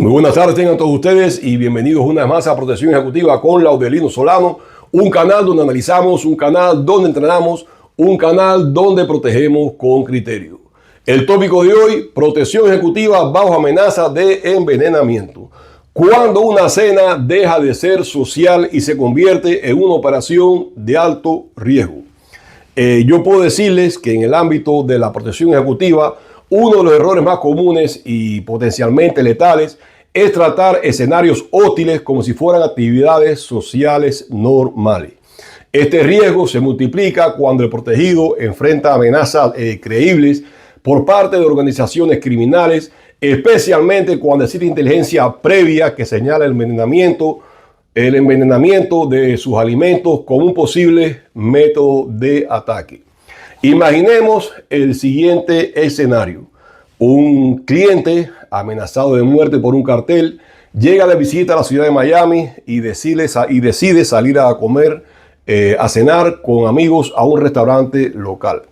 Muy buenas tardes tengan todos ustedes y bienvenidos una vez más a Protección Ejecutiva con Laudelino Solano, un canal donde analizamos, un canal donde entrenamos, un canal donde protegemos con criterio. El tópico de hoy, protección ejecutiva bajo amenaza de envenenamiento. Cuando una cena deja de ser social y se convierte en una operación de alto riesgo. Yo puedo decirles que en el ámbito de la protección ejecutiva, uno de los errores más comunes y potencialmente letales es tratar escenarios hostiles como si fueran actividades sociales normales. Este riesgo se multiplica cuando el protegido enfrenta amenazas creíbles por parte de organizaciones criminales, especialmente cuando existe inteligencia previa que señala el envenenamiento de sus alimentos como un posible método de ataque. Imaginemos el siguiente escenario. Un cliente amenazado de muerte por un cartel llega de visita a la ciudad de Miami y decide salir a comer, a cenar con amigos a un restaurante local.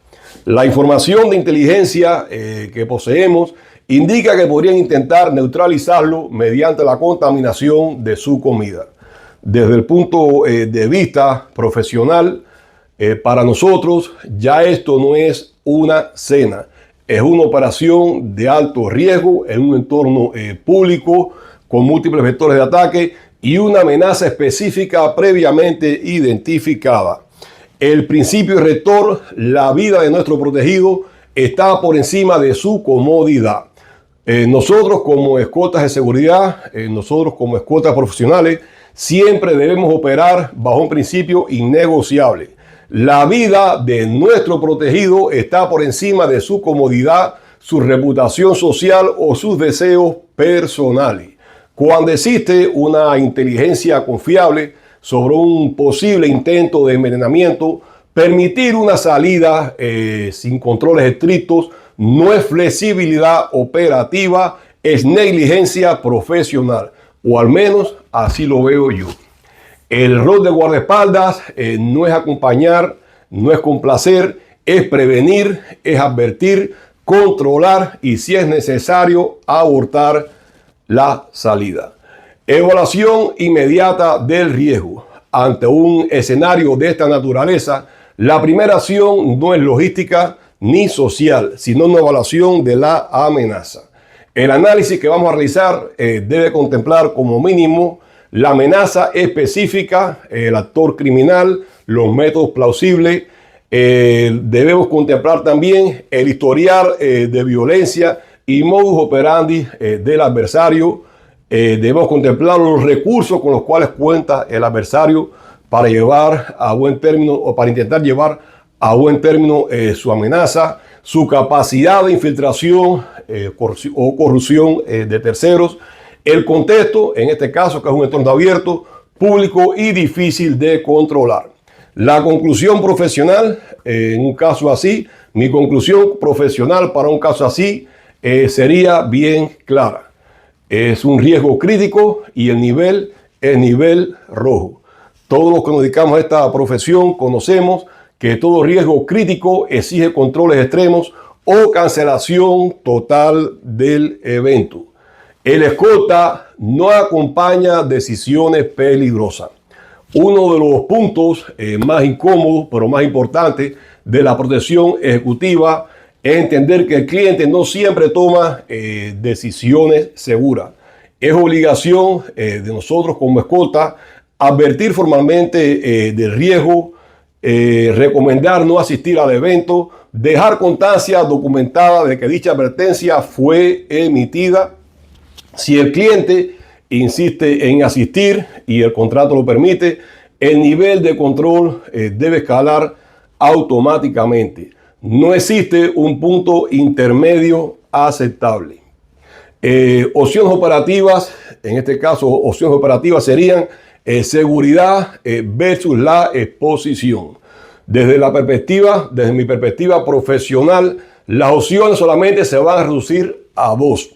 La información de inteligencia que poseemos indica que podrían intentar neutralizarlo mediante la contaminación de su comida. Desde el punto de vista profesional, para nosotros ya esto no es una cena. Es una operación de alto riesgo en un entorno público con múltiples vectores de ataque y una amenaza específica previamente identificada. El principio rector, la vida de nuestro protegido está por encima de su comodidad. Nosotros como escoltas de seguridad, nosotros como escoltas profesionales, siempre debemos operar bajo un principio innegociable. La vida de nuestro protegido está por encima de su comodidad, su reputación social o sus deseos personales. Cuando existe una inteligencia confiable sobre un posible intento de envenenamiento, permitir una salida sin controles estrictos no es flexibilidad operativa, es negligencia profesional, o al menos así lo veo yo. El rol de guardaespaldas no es acompañar, no es complacer, es prevenir, es advertir, controlar y, si es necesario, abortar la salida. Evaluación inmediata del riesgo. Ante un escenario de esta naturaleza, la primera acción no es logística ni social, sino una evaluación de la amenaza. El análisis que vamos a realizar debe contemplar como mínimo la amenaza específica, el actor criminal, los métodos plausibles. Debemos contemplar también el historial de violencia y modus operandi del adversario. Debemos contemplar los recursos con los cuales cuenta el adversario para llevar a buen término o para intentar llevar a buen término su amenaza, su capacidad de infiltración o corrupción de terceros. El contexto, en este caso, que es un entorno abierto, público y difícil de controlar. La conclusión profesional, en un caso así, mi conclusión profesional para un caso así sería bien clara. Es un riesgo crítico y el nivel es nivel rojo. Todos los que nos dedicamos a esta profesión conocemos que todo riesgo crítico exige controles extremos o cancelación total del evento. El escolta no acompaña decisiones peligrosas. Uno de los puntos más incómodos, pero más importantes de la protección ejecutiva es entender que el cliente no siempre toma decisiones seguras. Es obligación de nosotros como escolta advertir formalmente del riesgo, recomendar no asistir al evento, dejar constancia documentada de que dicha advertencia fue emitida. Si el cliente insiste en asistir y el contrato lo permite, el nivel de control debe escalar automáticamente. No existe un punto intermedio aceptable. Opciones operativas, en este caso, opciones operativas serían seguridad versus la exposición. Desde mi perspectiva profesional, las opciones solamente se van a reducir a dos.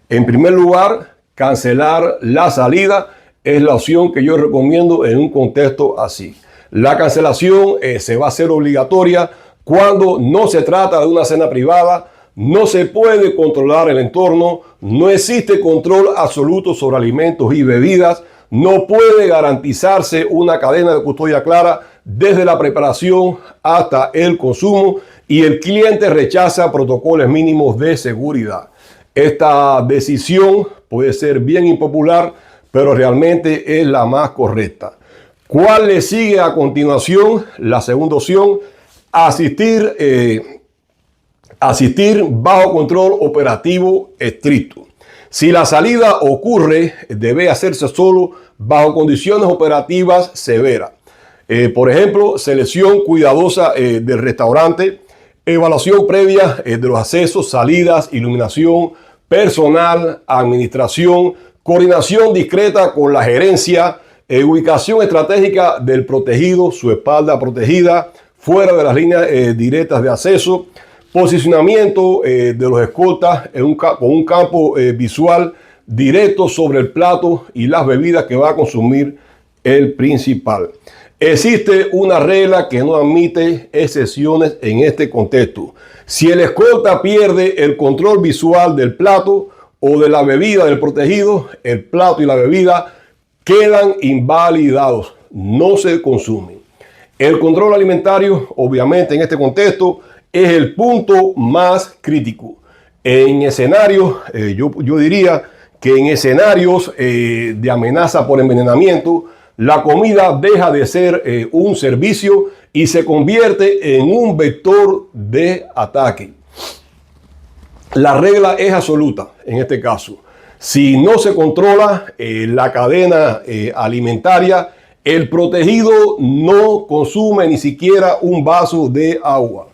En primer lugar, cancelar la salida es la opción que yo recomiendo en un contexto así. La cancelación se va a hacer obligatoria cuando no se trata de una cena privada, No se puede controlar el entorno, no existe control absoluto sobre alimentos y bebidas, no puede garantizarse una cadena de custodia clara desde la preparación hasta el consumo y el cliente rechaza protocolos mínimos de seguridad. Esta decisión puede ser bien impopular, pero realmente es la más correcta. ¿Cuál le sigue a continuación? La segunda opción, asistir bajo control operativo estricto. Si la salida ocurre, debe hacerse solo bajo condiciones operativas severas. Por ejemplo, selección cuidadosa del restaurante, evaluación previa de los accesos, salidas, iluminación, personal, administración, coordinación discreta con la gerencia, ubicación estratégica del protegido, su espalda protegida, fuera de las líneas directas de acceso, posicionamiento de los escoltas con un campo visual directo sobre el plato y las bebidas que va a consumir el principal. Existe una regla que no admite excepciones en este contexto. Si el escolta pierde el control visual del plato o de la bebida del protegido, el plato y la bebida quedan invalidados, no se consumen. El control alimentario, obviamente en este contexto, es el punto más crítico. En escenarios, yo diría que en escenarios de amenaza por envenenamiento, la comida deja de ser un servicio y se convierte en un vector de ataque. La regla es absoluta en este caso. Si no se controla la cadena alimentaria, el protegido no consume ni siquiera un vaso de agua.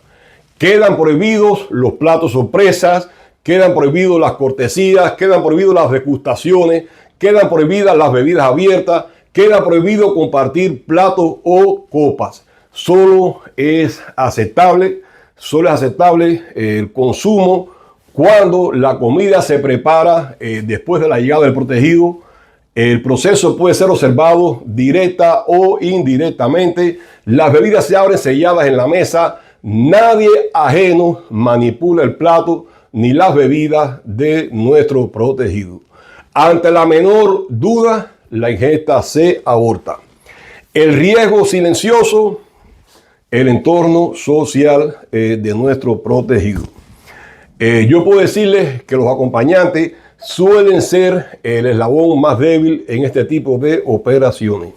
Quedan prohibidos los platos sorpresas, quedan prohibidos las cortesías, quedan prohibidos las degustaciones, quedan prohibidas las bebidas abiertas, queda prohibido compartir platos o copas. Solo es aceptable el consumo cuando la comida se prepara después de la llegada del protegido. El proceso puede ser observado directa o indirectamente. Las bebidas se abren selladas en la mesa. Nadie ajeno manipula el plato ni las bebidas de nuestro protegido. Ante la menor duda, la ingesta se aborta. El riesgo silencioso, el entorno social de nuestro protegido. Yo puedo decirles que los acompañantes suelen ser el eslabón más débil en este tipo de operaciones.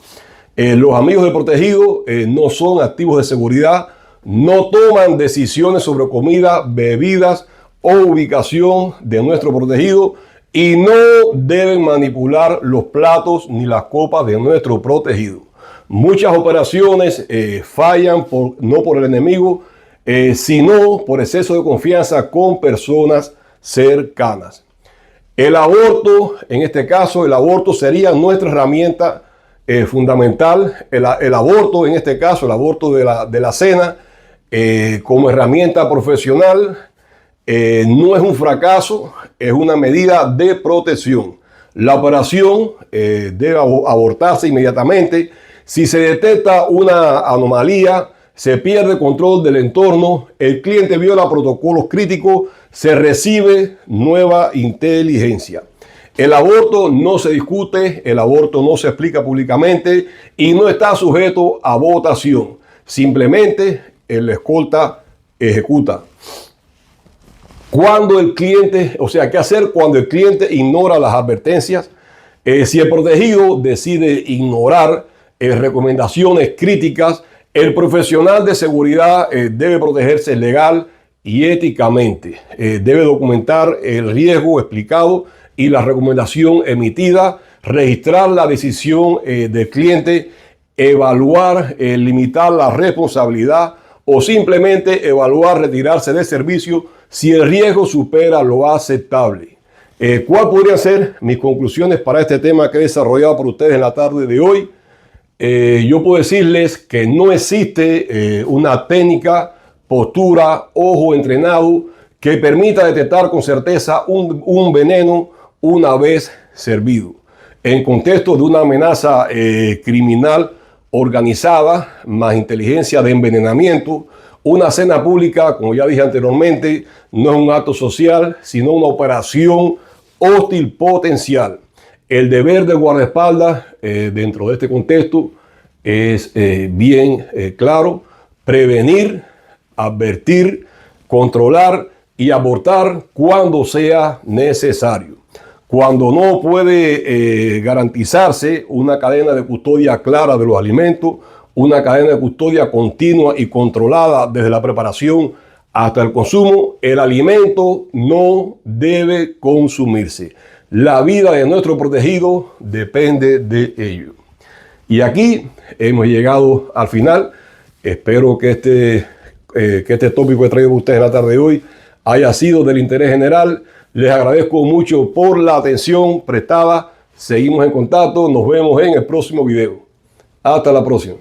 Los amigos del protegido no son activos de seguridad, no toman decisiones sobre comida, bebidas o ubicación de nuestro protegido y no deben manipular los platos ni las copas de nuestro protegido. Muchas operaciones fallan no por el enemigo, sino por exceso de confianza con personas cercanas. El aborto, en este caso, el aborto sería nuestra herramienta fundamental. El aborto, en este caso, el aborto de la cena, como herramienta profesional, no es un fracaso, es una medida de protección. La operación debe abortarse inmediatamente. Si se detecta una anomalía, se pierde control del entorno, el cliente viola protocolos críticos, se recibe nueva inteligencia. El aborto no se discute, el aborto no se explica públicamente y no está sujeto a votación. Simplemente el escolta ejecuta. Cuando el cliente, ¿qué hacer cuando el cliente ignora las advertencias? Si el protegido decide ignorar recomendaciones críticas, el profesional de seguridad debe protegerse legal y éticamente. Debe documentar el riesgo explicado y la recomendación emitida, registrar la decisión del cliente, evaluar, limitar la responsabilidad o simplemente evaluar retirarse del servicio si el riesgo supera lo aceptable. ¿Cuál podrían ser mis conclusiones para este tema que he desarrollado por ustedes en la tarde de hoy? Yo puedo decirles que no existe una técnica, postura, ojo entrenado que permita detectar con certeza un veneno una vez servido. En contexto de una amenaza criminal organizada, más inteligencia de envenenamiento, Una cena pública, como ya dije anteriormente, no es un acto social, sino una operación hostil potencial. El deber del guardaespaldas dentro de este contexto es bien claro: prevenir, advertir, controlar y abortar cuando sea necesario. Cuando no puede garantizarse una cadena de custodia clara de los alimentos, una cadena de custodia continua y controlada desde la preparación hasta el consumo, el alimento no debe consumirse. La vida de nuestro protegido depende de ello. Y aquí hemos llegado al final. Espero que este tópico que traigo a ustedes en la tarde de hoy haya sido del interés general. Les agradezco mucho por la atención prestada. Seguimos en contacto. Nos vemos en el próximo video. Hasta la próxima.